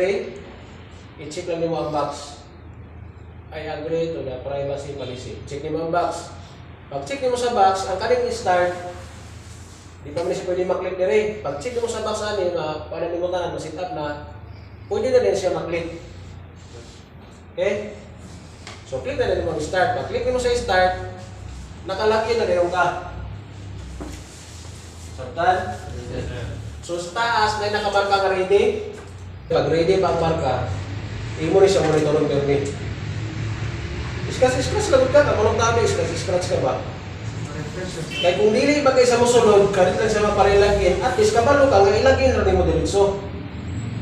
dire, i-check lang nimo ang box. I agree to the privacy policy. Check nimo ang box. Pag check nimo sa box, ang kaning start, di pa man siya pwede maklik dire. Pag check nimo sa box ani na paano nimo tanan ma-set up na, pwede na din siya maklik. Okay? So click na nimo ang start. Pag click nimo sa start, nakalagin na din ka. Sabtan? So sa taas na nakamarka nga ready. Pag ready pa ang marka, imo rin siya monitorong permit. Scratch lagot ka, kamunong tabi, scratch ka ba? Kaya kung dili ba kayo sa musulod, kalit lang siya maparilagin, at least kabalo ka, nga ilagin rin mo diritso.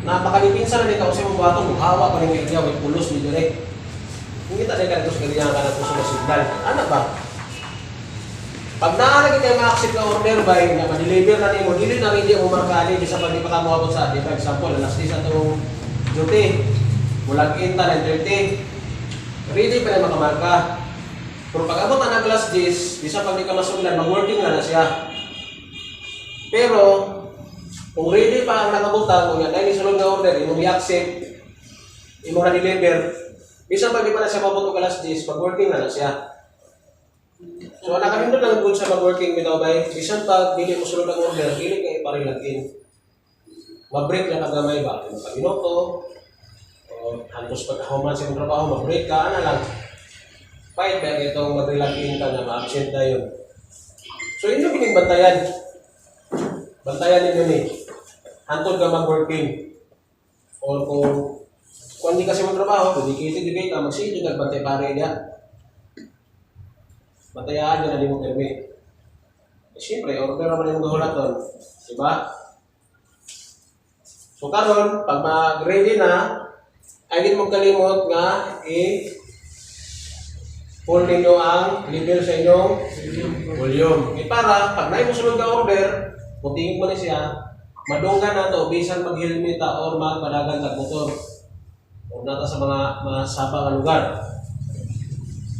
Napakalipinsa na din ka kasi mong batong, hawa pa rin kayo niya, may pulos ni direct. Hindi tayo ka nito sa ganyan ka na puso na signal. Ano ba? Pag naarag kayo ma-accept na order by na ma-deliver na nimo, dili na rin mo markali di sa pag di pa ka moabot sa atin. For example, alas 10 atong duty, mulag inta 9:30. Ready pa na makamarka. Pero pag abot na ng alas 10, di sa pag di ka masuglan, mag-working na siya. Pero, kung ready pa ang nakabutan, kung yan ay isulod na order, imo i-accept, imo na deliver, bisa pag di pa na siya mabot alas 10, mag-working na siya. So, nakahindot lang good sa mag-working bitaw bay. Bisan pag dili mo sulod ang order, dili kay parilagin. Ma-break lang kagamay ba? Minuto, o hantos pagkahuman sa trabaho, ma-break ka, ano lang. Fight ba itong mag-relagin ka na ma-absent na yun. So, yun yung pining bantayan. Bantayan ninyo ni. Hantod ka mag-working. O kung hindi kasi mag-trabaho, dedicated ka, mag-sito, nagbantay pare niya. Batayaan nyo na di mo permit. Siyempre, order naman yung gahulat doon. Diba? So, karon pag mag-ready na, ay din mong kalimot nga i-pull ninyo ang level sa inyong volume. Para, pag naimusunod ka order, putingin mo na siya, madunggan na ito, bisan mag-helmet or magpadagan ng motor. O nata sa mga sabang lugar.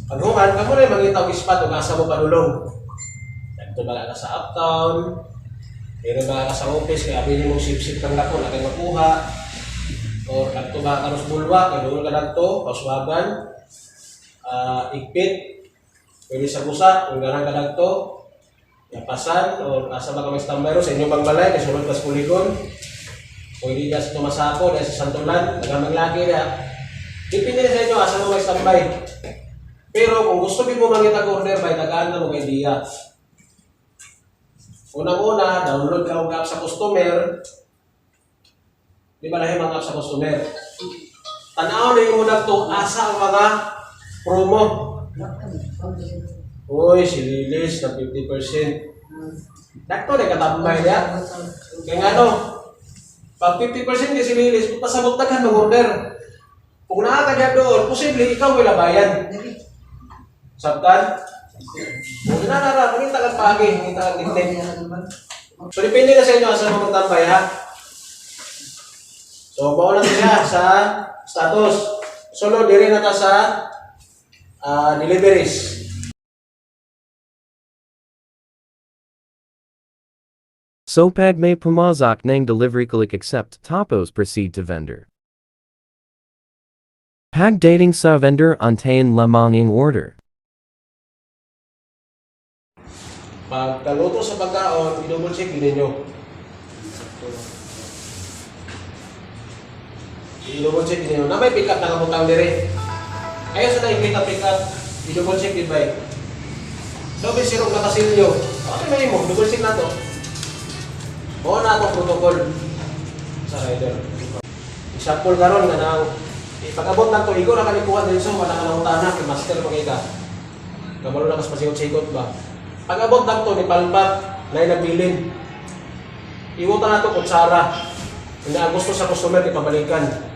Paghuman, kamo na yung mangitaw ispat o nasa mo padulong. Dito ba ka sa uptown, meron ba ka sa office, kaya abili mong sip-sip kang lako, na kayo makuha. O dito ba ka sa bulwa, kaya doon ka lang ito, paswagan, igpit, pwede sa busa, kung gano'n ka lang ito, yapasan, o nasa ba ka may standby ro, sa inyong pangbalay, kaya sulod ka sa puligon, pwede dyan sa tumasako, dyan sa santulan, nagamang lagi na. Dipindi sa inyo, asa mo may standby. Pero kung gusto mo mangita order, by tagaan na mo kay Dia. Unang-una, download ka ang app sa customer. Di ba lahi mga app sa customer? Tanaw na yung muna ito, asa ang mga promo. Uy, si Lilis na 50%. Dakto na katambay niya. Kaya nga no, pag 50% ni si Lilis, pasabot na ka ng order. Kung nakakadya doon, posible ikaw may labayan. Sabtan? Kung nanara, mangita kang pagi, mangita kang gintin. So, depende na sa inyo asa mo magtambay, ha? So, bawa na siya sa status. Solo, diri na ta sa deliveries. So pag may pumazak ng delivery click accept tapos proceed to vendor. Pag dating sa vendor antayin lamang ang order. Pag kaluto sa pagkaon, i-double check ninyo. I-double check ninyo. Na may pick up na kabutang dire. Ayaw sa na i-pick up, i-double check din ba? Sabi sirong nakasilyo. Okay na mo, double check na to. Oo na itong protocol sa rider. Example karon nga nang pag-abot na ito, ikaw na kalikuhan din so, wala ka na utana, kay master pag ika. Kamalo na kas pasikot-sikot ba? Pag-abot na ito, ni palpak, na inabilin. Iwota na ito kutsara. Hindi ang gusto sa customer, ipabalikan.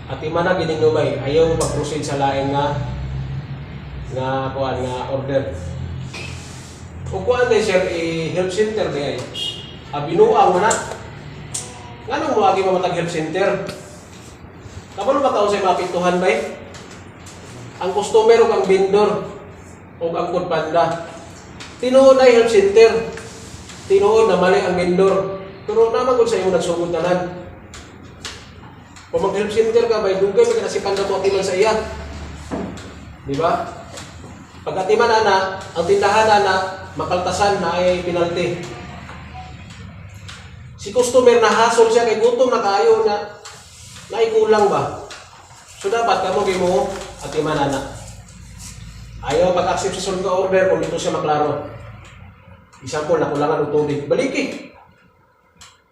At imana gininumay, ayaw mag-proceed sa laing nga order. Kung kuhaan din sir, i-help center di ay. Binuang mo na. Nga nung muagi mamatag help center? Kapag ba taon sa'yo mapintuhan ba eh? Ang customer o ang vendor o ang foodpanda. Tinuod ay help center. Tinuod na mali ang vendor. Pero naman kung sa iyo nagsugod na lang. Kung mag-help center ka, bay, dugay may kanasipan na mo atiman sa iya. Di ba? Pag atiman ana, ang tindahan ana, makaltasan na ay penalty. Si customer na hasol siya kay gutom na kaayo na naikulang ba? So dapat kamo mo atiman ana. Ayaw pag-accept sa sulod ka order kung dito siya maklaro. Example, nakulangan ng tubig. Baliki!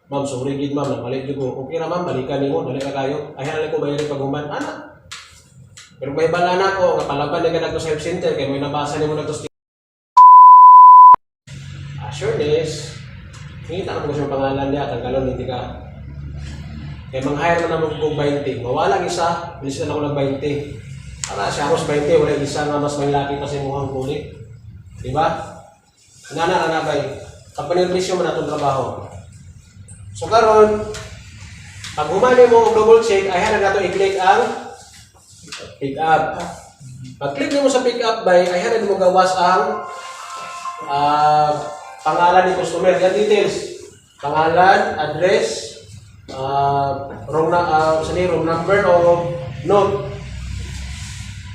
Ma'am, sorry gid ma'am, nabalik ko. Okay na ma'am, balikan niyo, dali ka kayo. Ay, halali ko bayarin pag-human. Ana! Pero may bala na ko, kapalaban na ka nagto sa help center, kaya may nabasa niyo mo nagto sa assuredness. Ngita na po siya pangalan niya, tanggalon, hindi ka. Kaya mang-hire na naman kong 20. Mawala isa, bilis na ako ng 20. Para siya Ros 20, wala isa nga mas may laki pa sa mukhang kulit. Diba? Nana bay, kapanirmisyo man atong trabaho. So karon, pag humani mo og double check, ay hana nato i-click ang pick up. Pag click mo sa pick up bay, ay hana mo gawas ang pangalan ni customer, yan details. Pangalan, address, wrong number o note.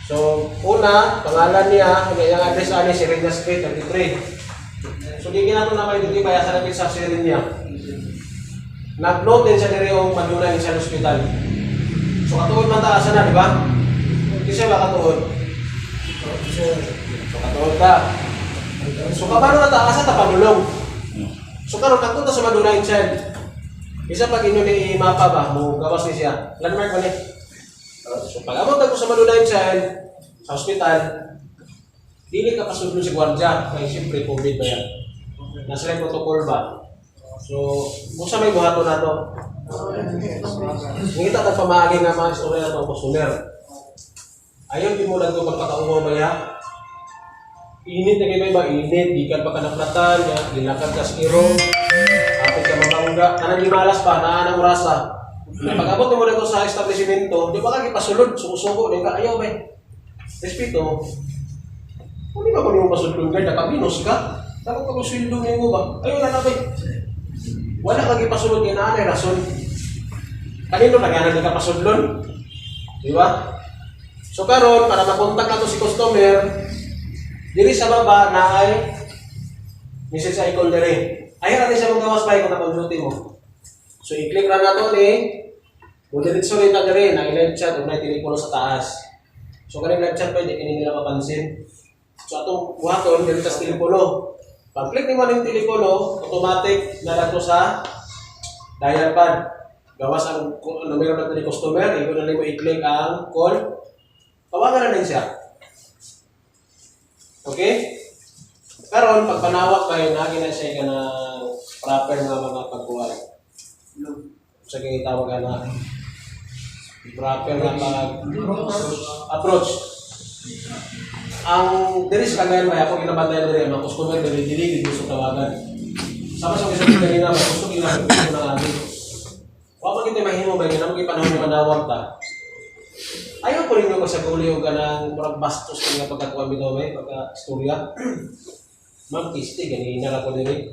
So, una, pangalan niya, yung address ani Serena Street 33. So, di nato na kayo dito kaya sa lapit sa Serena. Nag-note din siya nire yung madunay sa hospital. So, katuod man taasan na, di ba? Hindi siya ba katuod? So, katuod ka. So, paano na taasan, tapanulong? So, karon nagpunta sa madunay child. Isa pag inyo ni mapa ba, mo gawas ni siya. Landmark man eh. So, pag abot ako sa madunay child, sa hospital, dili ka pasudlo si gwardiya. Kaya siyempre, COVID ba yan? Nasa rin protocol ba? So, kung sa may buhato na to, ngita at pamahagi nga mga istorya na itong customer. Ayaw, di mo lang ito magpakaumaw ba yan? Init na kayo ba? Init, di ka pa kanaplatan, ginakad ka skiro, kapit ka mamangga, kanang limalas pa, naanang orasa. Pag-abot mo na ito sa establishmento, di ba kagi pasulod, sumusuko, di ka, ayaw ba? Respeto, kung di ba kung di mo pasulod ka, nakabinos ka, dapat ka kung sweldo mo ba? Ayaw na na ba? Wala kagi pasulod kaya naanay rason. Kanino nagana di ka pasulod? Di ba? So karon para makontak na to si customer, diri sa baba na ay message icon dire. Ayaw natin siya magawas ba kung nakon-duty mo. So i-click ra na to ni diretso rin ta dire na i-live chat o na telepono sa taas. So kaning live chat pa di kini nila mapansin. So atong buhaton diri sa telepono. Pag-click mo ng telepono, automatic na dato sa dial pad. Gawas ang numero natin ni customer, ikaw na mo i-click ang call. Tawagan na din siya. Okay? Karon pag panawak kayo, nagi na siya ka na proper na mga pagkuhan. Sige, tawag na proper na pag-approach. Ang diri sa kagayan may ako ginabantayan diri ang customer dili gusto tawagan. Sama sa isa kanina ba gusto ginagawa ko na abi. Wa pa kita mahimo ba nga mo gipanahon ni manawag ta. Ayaw ko rin yung kasaguli yung kanang murag bastos nga pagkakuha bitaw may pagka istorya. Ma'am kisti ganina ra ko diri.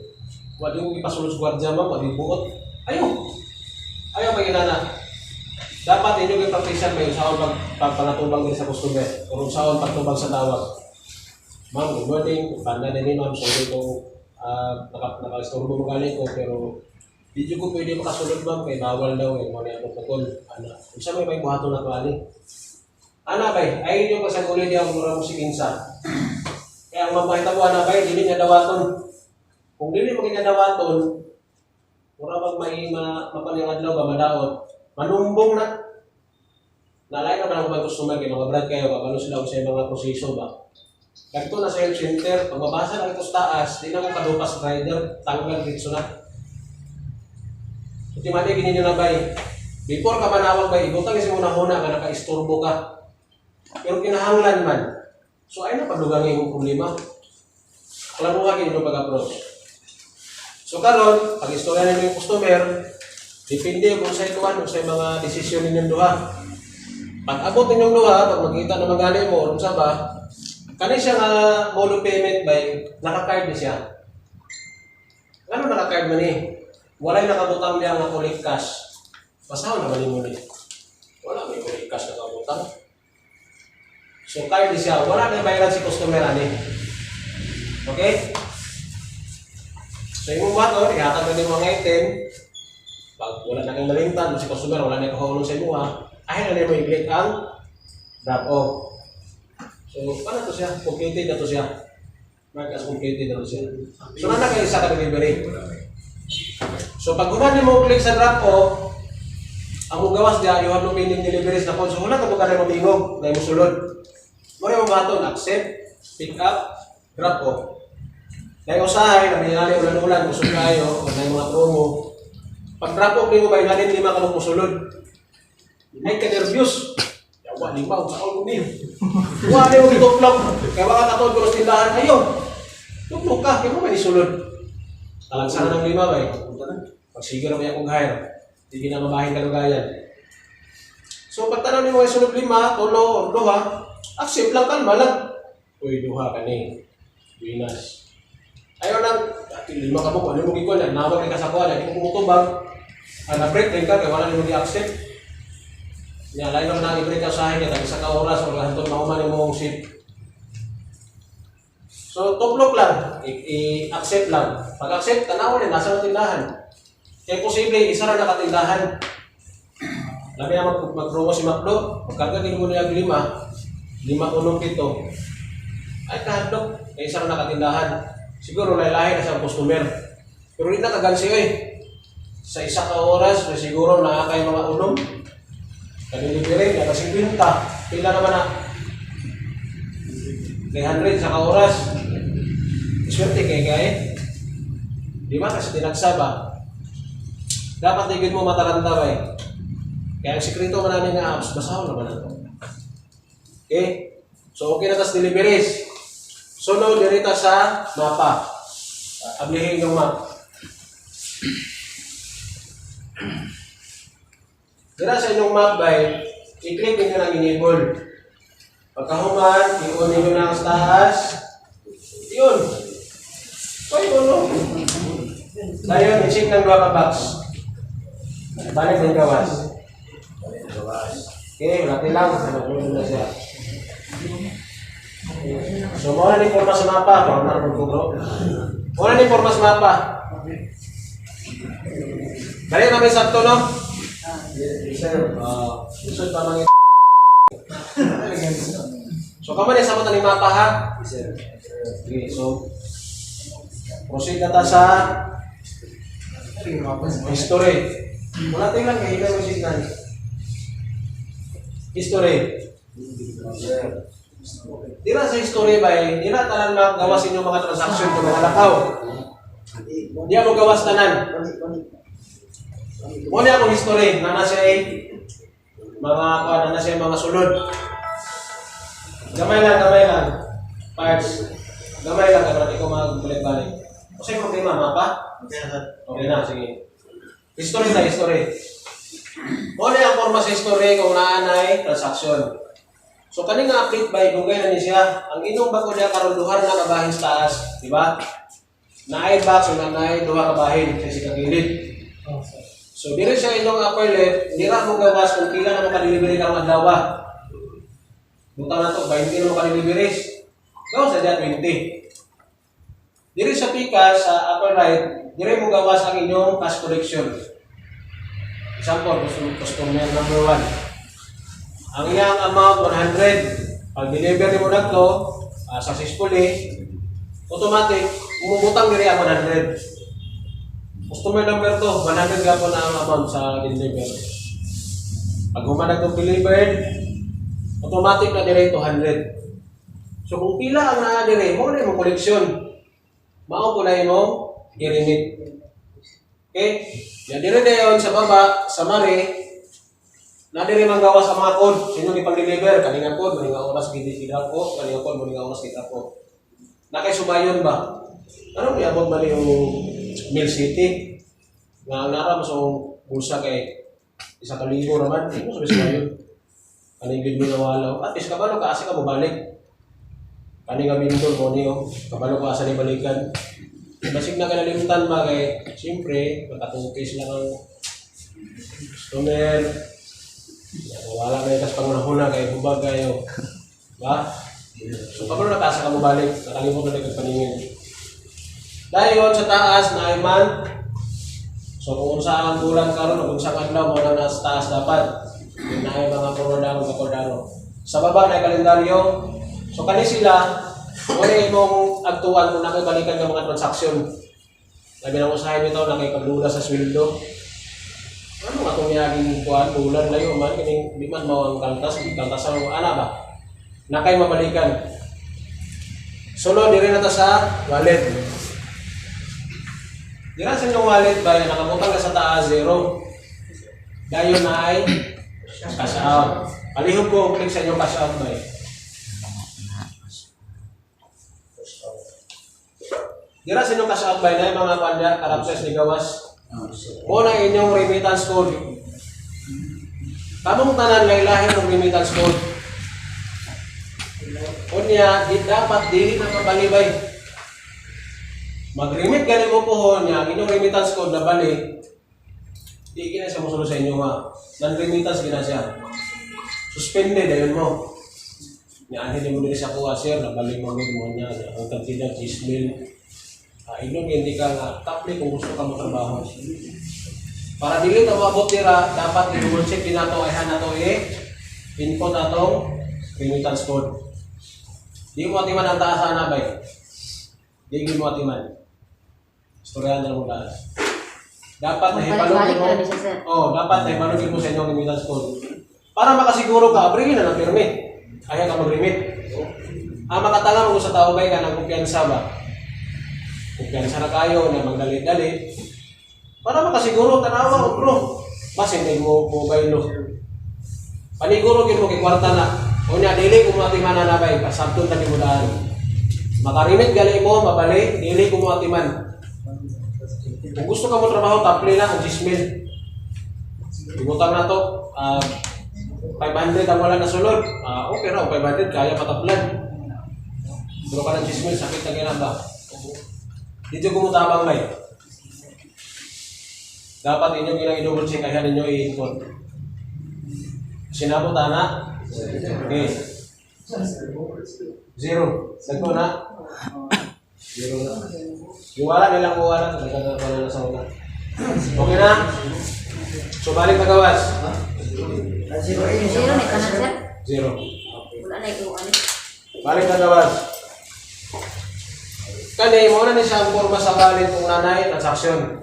Wa di mo gipasulod sa gwardiya ma'am pag buot. Ayaw. Ayaw pa ginana. Dapat inyo yung praktisan may usaon pagpanatubang din sa customer o usaon pagtubang sa tawag. Ma'am, good morning. Panda na din ma'am. Sorry kung naka-istorbo mo galing ko pero hindi ko pwede makasulod ma'am kay bawal daw eh. Muna yung protocol. Isa may buhato na tuwali. Ana bay, ay yung kasaguli niya ang mura mo si Kinsa. Kaya ang mapahitabo na bay, dili niya dawaton. Kung dili mo niya dawaton, mura bang may mapalingadlaw ba madaot. Manumbong na. Nalain naman ang mga customer kayo, mga brad kayo, kapano sila sa mga proseso ba? Ganito na sa health center, pag mabasa na ito sa taas, di na mo kadupas rider, tanggal dito na. So, timati, gini nyo na ba before ka manawag ba, ibutang kasi muna-muna ka, naka-isturbo ka. Pero kinahanglan man. So, ay na paglugang yung problema. Klaruha kayo yung pag-approach. So, karon pag-istorya nyo yung customer, depende kung sa ituan o sa mga desisyon ninyong duha. Pag abot ninyong duha, pag makita na magali mo, sa ba, kani siya nga mode of payment by naka-card niya siya. Ano naka-card man eh? Walay nakabutang niya nga collect cash. Basahan naman mo ni. Wala, may mga ikas na kabutang. So, card di siya. Wala na bayaran si customer, ani. Okay? So, yung mga to, ihatag na din mga item. Pag wala na kang nalintan, si customer, wala na kahulong sa imo, ay na mo i-click ang drop-off. So, paano to siya? Completed na to siya. Mark as completed na to siya. So, na kayo sa delivery. So, pag humani mo click sa drop-off, ang gawas diya, you have no pending deliveries na po. So, wala ka po ka na matingog, na mo sulod. Muna yung baton, accept, pick up, drop-off. Dahil usahay, naminali ulan-ulan, gusto kayo, o na yung mga promo. Pag drop-off mo ba, inanin lima ka musulod. Ay ka nervyos. Yawa, lima, sa ako niyo. Wala yung ituklog. Kaya baka katod ko sa tindahan, ayaw. Tuklog ka, kaya mo ba isulod? Talagsanan ng lima ba eh. Pag sige na may akong hire, hindi na mabahin ka lugayan. So pag tanong mo yung sulod lima, tulo, duha, accept lang, kalma lang. Uy, duha ka ni. Binas. Ayaw lang, lima ka mo, ano mo gikon yan, nawag ka sa kuwan, hindi mo kumutubag. Na-break rin ka, kaya wala nyo di-accept. Yan, lain naman na i-break ka sa akin, kaya isa ka oras, o lahat ito mahuman yung mong ship. So, tuplok lang, i-accept lang. Pag-accept, tanaw rin, nasa tindahan. Kaya posible, isa na nakatindahan. Labi na mag-promo si Macdo, magkarga din mo na yung lima unong pito. Ay, kahadlok, kaya isa na nakatindahan. Siguro lahi-lahi na sa customer. Pero hindi na kagansi eh. Sa isa ka oras, siguro nakakay mga unom. Kanilibiri, naka 50. Pila naman na 300 sa ka oras. Swerte kaya. Di ba kasi tinagsaba? Dapat tigil mo matalanta ba eh. Kaya ang sikreto man namin nga apps, basahon naman ito. Okay? So okay na tas deliveries. Sunod dirita sa mapa. Ablihin yung map. Dira sa inyong map by i-click ninyo ng enable. Pagkahuman, i-on ninyo ng taas. Yun. So yun, no? Ngayon, i-check ng dua ka box. Balik ng gawas. Okay, natin lang. Ano na siya. So, muna ni forma sa mapa. Muna ni forma sa mapa. Dali namin sakto, no? Sir, isod pa mga so, kaman sa mata ni mapa, ha? Okay, so, proceed na ta sa history. Muna tayo lang, kaya mo signal. History. Dira sa history ba eh, di na tanan magawas inyong mga transaksyon kung mga lakaw. Di mo gawas tanan. Muna akong history, na siya eh, na siya mga sulod. Gamay lang. Parts. Gamay lang, kapag ikaw magbalik-balik. Kasi problema, mapa? Okay na, sige. History na, history. Muna ang forma sa history kung naanay transaksyon. So kani nga update by dugay na ni siya. Ang inyong bago niya karon duha na kabahin sa taas, di ba? Naay box na naay duha kabahin sa sikagilid. So dire siya inyong upper left, dira mo gawas kung pila na mo ka-delivery karong adlaw. Butang na to 20 na mo ka-deliveries. Gawas sa diyan 20. Dire sa pika sa upper right, dire mo gawas ang inyong cash collection. Example, customer number 1. Ang iyang amount 100. Pag deliver mo na ito, successfully, automatic, umubutang diri ang 100. Customer number 2, 100 nga po na ang amount sa deliver. Pag humanag itong delivered, automatic na diri 200. So kung pila ang na-diri, mo na yung koleksyon. Mao po na yung i-remit. Okay? Yan diri na yun sa baba, sa mare, nadiri man gawas ang mga code, sino ni pag-deliver, kaninga code, maninga oras gidra ko, kaninga code, maninga oras gidra ko. Nakay subayon ba? Ano mo yabot ba yung Mill City? Nga nara mo sa bulsa kay isa ka libo naman, hindi mo sabi subayon. Kanigid mo nawalaw, at least kabalo ka, asa ka mabalik. Kaninga bintol mo niyo, kabalo ka asa ni balikan. Basig na kanalimtan ba kay, siyempre, matatukis lang ang customer. Wala na itas pangunahuna kay bubag kayo. Ba? So kapag nakasa ka mo balik, nakalimot na rin paningin. Dahil yun sa taas na iman, so kung saan bulan karon kung saan adlaw mo na nasa taas dapat, yun na ay mga kordano. Sa baba na kalendaryo, so kani sila, wala imong agtuan kung nakibalikan ng mga transaksyon. Sabi ng usahin nito, nakikagluda sa sweldo. Ano nga itong niyaging kuhan, bulan na yun man, kining di man mo ang kaltas sa mga ana ba? Nakay mabalikan. Sunod, di rin na sa wallet. Di rin sa inyong wallet ba, nakabutang ka sa taas, 0. Dayon na ay cash out. Palihog ko, click sa inyong cash out ba eh. Di rin sa inyong cash out ba na yung mga pandya, karapses ni Gawas. Muna inyong remittance code. Kamong tanan lahi-lahi ng remittance code. Kunya, di dapat dili na kabalibay. Mag-remit gani mo po niya, inyong remittance code na bali. Di kina siya musulo sa inyo ha. Non-remittance gina siya. Suspended ayun mo. Niya hindi mo dili sa kuha sir, nabali mo niya. Ang kantida 10,000. Inyong hindi ka nga tapli kung gusto ka magtrabaho. Para dili na maabot tira, dapat i-double check din nato ay hanato input natong remittance code. Di mo atiman ang taas na ba? Di mo atiman. Istoryahan na mo daan. Dapat na ibalogin mo. Dapat na ibalogin mo sa inyong remittance code. Para makasiguro ka, abringin na ng permit. Ayaw ka mag-remit. Makatanga mo sa tao ba ka ng kumpiyansa ba? Kumpiyansa na kayo na magdalit-dalit. Para makasiguro, tanawa ko bro. Basin din mo mobile no. Paniguro gin mo kay kwarta na. O niya, dili ko mo atiman na nabay. Pasabton na mo daan. Makarimit gali mo, mabali, dili ko mo atiman. Kung gusto ka mo trabaho, tapli na ang 10,000. Ibutang na to. 500 ang wala nasunod. Okay raw, 500 kaya pataplan. Pero ka ng 10,000, sakit na ganyan ba? Dito kumutabang may. Dapat inyong ilang i-double check kaya ninyo i-input. Sinabot na? Okay. 0. Sagto na? 0 na. Yung wala nilang wala. Nagkakaroon na sa una. Okay na? So balik na Gawas. 0 na kanan sir? 0. Wala na ikuan. Balik na Gawas. Kani mo na ni siya ang forma sa wallet kung nanay transaksyon.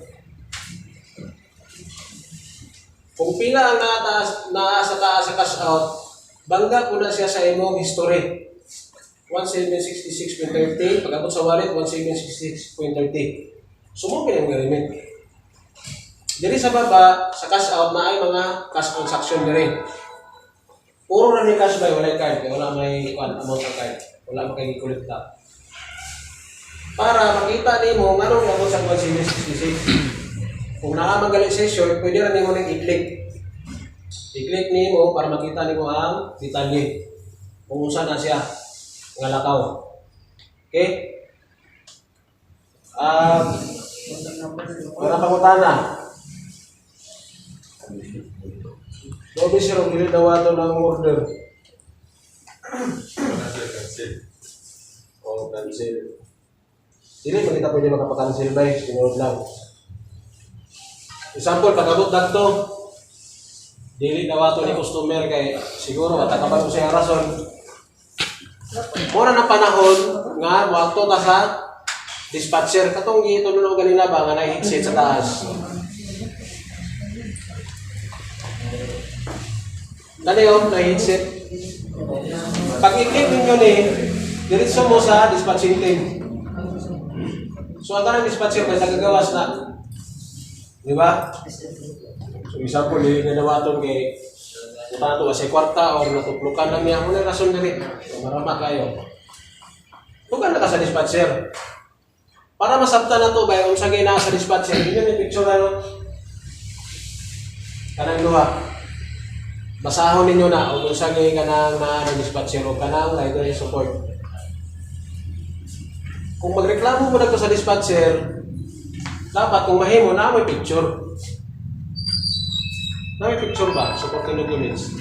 Kung pila ang naa sa taas sa cash out, bangga po na siya sa imong history. 1766.30, pag-abot sa wallet 1766.30. Sumupin ang galimit. Diri sa baba, sa cash out na ay mga cash transaction diri. Puro na ni cash by wala card, wala may amount ng card, wala makikikulikta. Para makita nimo ngano ang sa 1766. Kung nakamagali session, pwede ra nimo nang i-click. I-click nimo para makita nimo ang detalye. Kung usa na siya nga lakaw. Okay? Para pangutana. Dobi siya rin dili daw ato ng order. Cancel. Dili pa kita pwede makapakancel ba eh, sinunod lang. Example, pag-abot dagto, dili daw ato ni customer kay siguro matakapan mo siya rason. Mura na panahon nga moadto ta sa dispatcher katong gitunog ganina ba nga na-headset sa taas. Kaniyo na-headset. Pag i-click ninyo ni diretso mo sa dispatching team. So, ang tanong dispatcher may nagagawas na. Di ba? So, example, yung nanawaton kay punta na ito sa kwarta o natuplukan lang niya. Muna yung rason na rin. So, marama kayo. Tugan na ka sa dispatcher. Para masabta na ito, kung sa gina sa dispatcher, yun yung picture na kanang luha. Basahon ninyo na o kung sa gina kanang na dispatcher o kanang library support. Kung magreklamo mo na ito sa dispatcher, dapat kung mahimo na may picture. Na may picture ba? Supporting documents.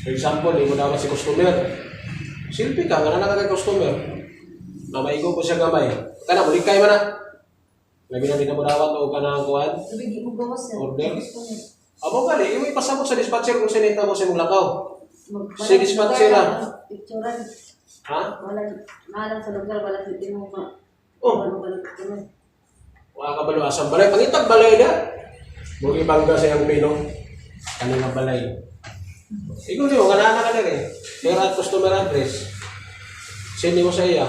For example, imo dapat si customer. Silpi ka, nga na kay customer. Na maigo ko siya gamay. Kana, bulikay man na. Labi na din mo dawat o kanang kuhan. Sabi, mo gawas sir. Order? Amo gali, imo ipasabot sa dispatcher kung sinita mo sa imong lakaw. Si dispatcher lang. Picturean. Ha? Malang sa lugar, wala hindi mo ma. Oh. Balik ka na. Wala ka balo asang balay. Pangitag balay na. Mugi bangga sa iyang pino. Kanina balay. Ikaw di mo, kanana ka na rin. Pero at customer address. Send mo sa iya.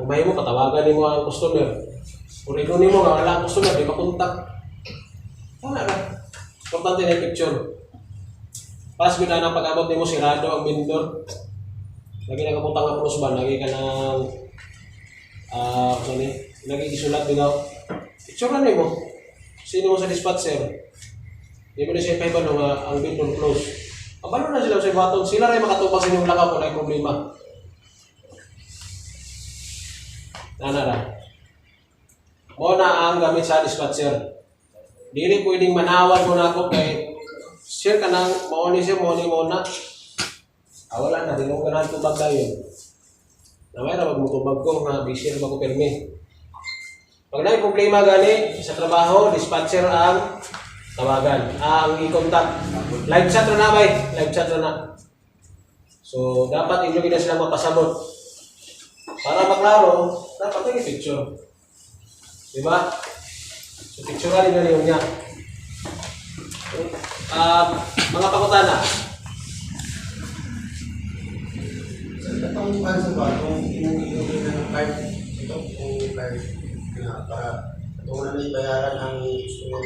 Umay mo, patawagan mo ang customer. Kung ikaw mo nga, wala ang customer, di makontak. Wala na. Importante na yung picture. Pas bila na pag-abot mo, sirado ang vendor. Lagi na kaputang nga pulos ba? Lagi ka ng... lagi isulat bigaw. Picture na mo. Sino mo sa dispatcher? Di mo na siya ipahibalo nga ang vendor close. Abalo na sila sa baton. Sila rin makatubang sa inyong lakaw kung may problema. Nanara. Mo na ang gamit sa dispatcher. Dili pwedeng manawag mo na ako kay share ka nang mauni siya, mauni mo na. Wala na, di mo ka na tubag tayo. Namay na magmutubag ko nga, busy na ko permi. Pag na problema gani sa trabaho, dispatcher ang tawagan. Ang i-contact. Live chat na bay. Live chat na. So, dapat inyo gina silang mapasabot. Para maklaro, dapat yung picture. Diba? So, picturean nyo niya. Mga pakutana. Itong ano ba, kung inuwi na ng card, ito, kung card, para itong na may bayaran ang customer.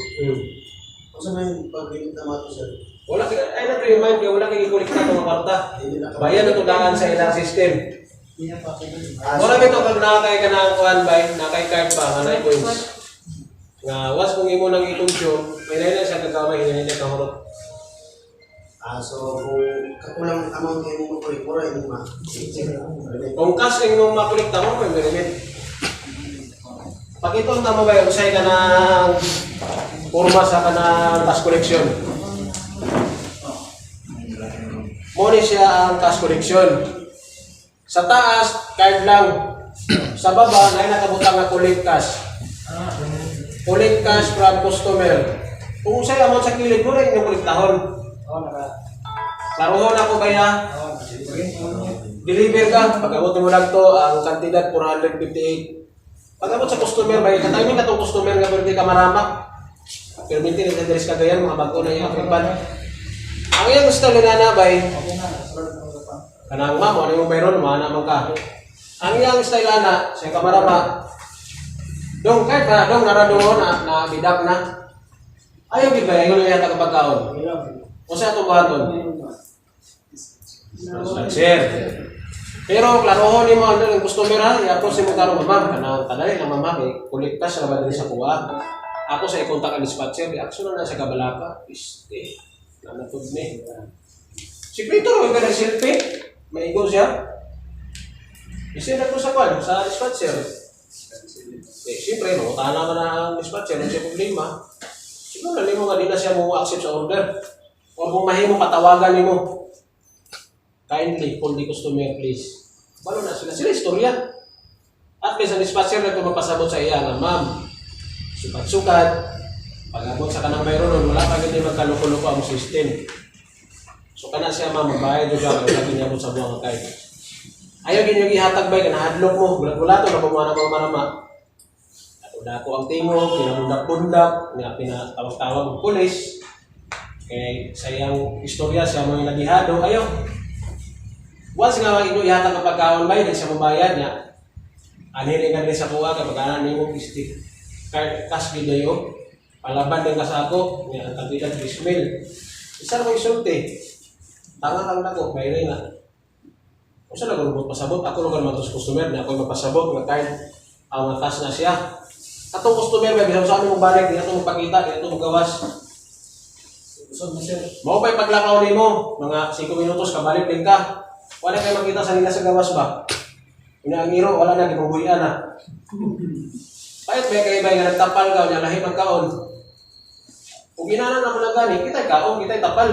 Kung saan may pag-limit naman ito, sir? Wala ay na to yung mind, wala kang ikulik na itong kwarta. Bayan na tudangan sa ilang system. Wala ito kag nakakay ka ng kuhan bay, nakay card pa, hanay points. Nga, was kung imo nang i-consume, may na siya kagamay, hindi niya kahurot. So kung kakulang amount kayo mo makulik, mura yung mga. Kung cash kang mo makulikta mo, may merimit. Pakitong tamo ba yung usay ka ng forma sa kanang cash collection? Muna siya ang cash collection. Sa taas, card lang. Sa baba, na nakabutang na collect cash. Collect cash from customer. Kung usay amount sa kilid mo, rin yung kolektahon. Laruhon ako ba ya? Deliver ka, pag-abot mo lang to, ang kantidad 458. Pag-abot sa customer, may katiming ka itong customer nga pero di ka maramak. Perminti na sa kagayan, mga bago na yung akriban. Ang iyang gusto na nanabay, kanang ma'am, ano yung mayroon, naman ka. Ang iyang style na, sa kamarama, dong, kahit ba, dong, naradoon na bidak na. Ayaw gid ba, yung yung tagapagkaon. O sa itong baton? Sir. Pero klarohon ni mo ang customer ha, i-approach mo karon ma'am, kanang tanay na mama kay kolekta sa labad sa kuha. Ako sa i-contact ang dispatcher, reaction na sa kabalaka. Piste. Nanatod ni. Sikreto ro ka na selfie. Maigo siya. Isin na to sa kwan, sa dispatcher. Siyempre, no, tana man ang dispatcher, ang siya problema. Siguro na mo nga di na siya mo accept sa order. O kung mahimo patawagan nimo. Kindly, call the customer please. Balo na sila. Sila istorya. At least ang dispatcher na ito magpasabot sa iya nga, ma'am, sukat-sukat, pag-abot sa kanang mayroon, wala pa hindi magkaluko-luko ang system. So kana siya ma'am, magbayad yung siya, kaya lagi niya mo sa buwang kay. Ayaw din yung ihatag ba, kanahadlok mo, gulat-gulato na pumuha ng marama. Dako ang tingog, pinabundak-bundak, pinatawag-tawag ng pulis. Kaya sa iyang istorya, siya mo yung nagihado, ayaw. Once nga ino ihatag ang pagkaon ba, hindi siya mabayad niya. Anirin nga rin sa kuha, kapag anan niyo mo stick cash video, palaban din ka sa ako, ang kantidad 10,000. Isa na isulti. Tanga lang ako, may rin na. Kung saan nagulubot pasabot, ako naman matos customer, na ako magpasabot, nga card, ang cash na siya. Atong customer, may bisang saan mo balik, di na ito magpakita, di na ito magawas. Mau pa'y paglakaw ni mo, mga 5 minutos, kabalik din ka. Wala kayo makita sa nila sa gawas ba? Inaangiro, wala na, gibubuyan na. Pahit may kaibay nga nagtapal ka, niya lahi magkaon. Kung ginana naman na gani, kita'y kaong, kita'y tapal.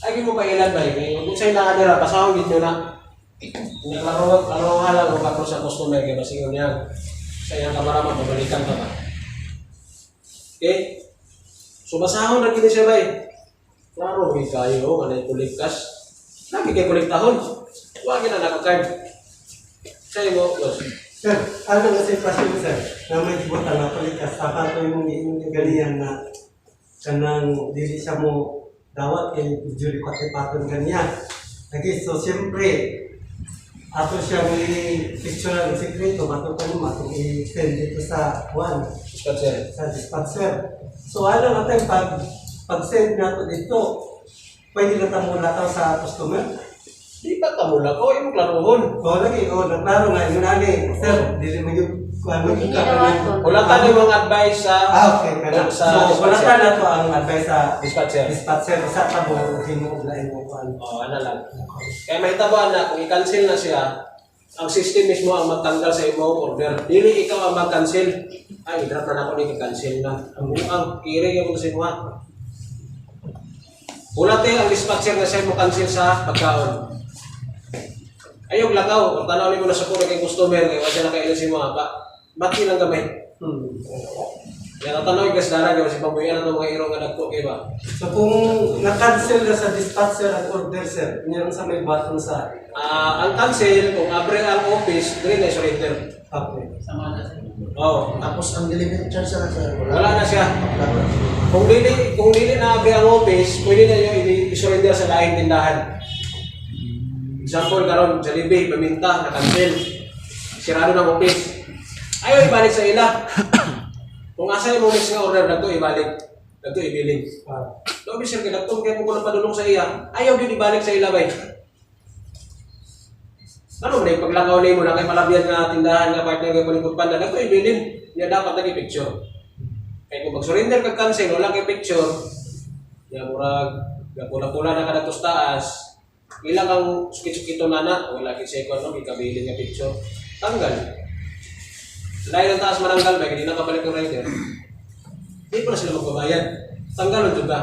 Ay, mo pa ilan ba yun? Kung sa'yo nakadira, pasahon yun na. Naklaro halang kung kapro sa customer, kaya masingon niya. Sa iyang kamarama, pabalikan ka ba? Okay? So, basahon na gini siya ba klaro, may kayo, manay kuliktas. Lagi kayo kuliktahon. Huwag na nakakard. Sa'yo mo, boss. Sir, ano nga sitwasyon mo, sir? Na may buta na palikas, saka ko yung galian na kanang dili siya mo dawat kay Julie pati-paton ganyan. Lagi, so siyempre, ato siya may picture ng sekreto, bato pa naman, itong i-send dito sa Dispatcher. sa dispatcher. So ano natin, pag-send nato dito, pwede na tamula ka sa customer? Di ba tamula ko? Yung klarohon. Lagi, naklaro nga, yun ali. Sir, dili mo yung ano Hindi yung naman kakanin. po. Wala ka na yung advice sa Okay, kana. sa So, wala dispatcher. ka na to ang advice sa Dispatcher. dispatcher sa tabo, hinuuglain mo ko ano. Ano lang. Kaya mahitabuan na, kung i-cancel na siya, ang system mismo ang magtanggal sa imong order. Dili ikaw ang mag-cancel. Ay, idrap na ako ni i-cancel na. Ang kiri yung sinuha. Ulate ang dispatcher na siya mo cancel sa pagkaon. Ayog lakaw, kung tanaw mo na sa kung kay customer, kaya wala siya nakailan si mga pa. Bati lang gamay. Kaya natanaw yung kasdara, kaya si pambuyan na mga irong nga nagpo, kaya ba? So kung na-cancel na sa dispatcher ang order, sir, yun sa may button sa Ang cancel, kung abre ang office, dili na surrender. okay. Oo. Tapos ang delivery charge na sir, Wala na siya. Kung dili na abre ang office, pwede na nyo i-surrender sa laing tindahan. Example karon Jollibee, paminta, na-cancel. Sirado ng office. Ayaw ibalik sa ila. Kung asa yung next nga order, nagto ibalik. Nagto ibilin. Lobi sir, kaya nagto kaya mo na padulong sa iya. Ayaw yun ibalik sa ila bay. Ano ba yung paglakaw na mo na kay malabyan nga tindahan nga partner nga palipod panda, nagto ibilin. Niya dapat naging picture. Kaya kung mag-surrender kag cancel, wala kay picture. Ya murag, pula-pula na kada taas. Ilang ang sukit-sukito na wala kay second no, ikabilin nga picture. Tanggal. Dahil ang taas mananggal ba, hindi nakabalik ng rider. Hindi pa na sila magbabayad. Tanggalon dyan ba?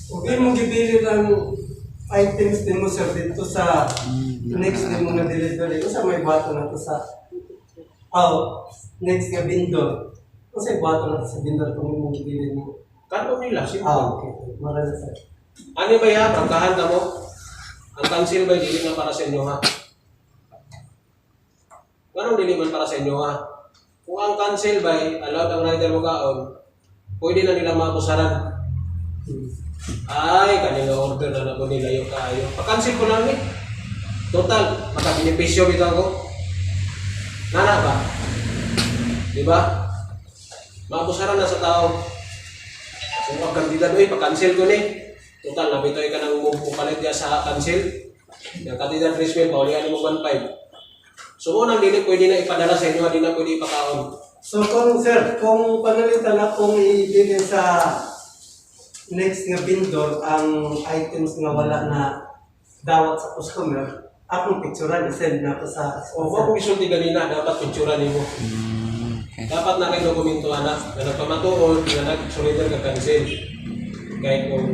Okay mo gibili ng items din mo, sir, dito sa next din mo na delivery. Kung sa may button na to sa next nga vendor. Kung sa button na to sa vendor kung mo gibili mo. Kano nila? Simple. Okay. Marami, sir. Ano ba yan? Prangkahan ka mo? Ang cancel ba, hindi na para sa inyo ha? Anong diliman para sa inyo ha? Kung ang cancel ba, allowed ang rider mo kaon, pwede na nila makusaran. Ay, kanina order na naman nila yung kayo. Pa-cancel ko lang eh. Total, makabinipisyo bitaw ko. Nana ba? Diba? Makusaran na sa tao. Kung magkandida doon, pa-cancel ko ni. Total, nabitoy ka ng mupalit niya sa cancel. Yung kandida treatment, paulihan mo 1.5. So, unang dili pwede na ipadala sa inyo, hindi na pwede ipakaon. So kung sir, kung panalitan na kung ibili sa next nga vendor ang items nga wala na dawat sa customer, akong picturean i-send na to sa O, kung isulti ganina, dapat picturean mo. Dapat na kayo dokumento anak, na nagpamatuod, na nag-surrender ka cancel. Kahit kung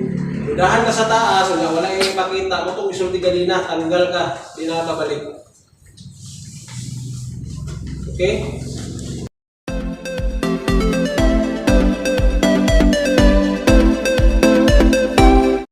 dudahan ka sa taas, wala yung ipakita mo itong isulti ganina, tanggal ka, di na nakabalik. Okay?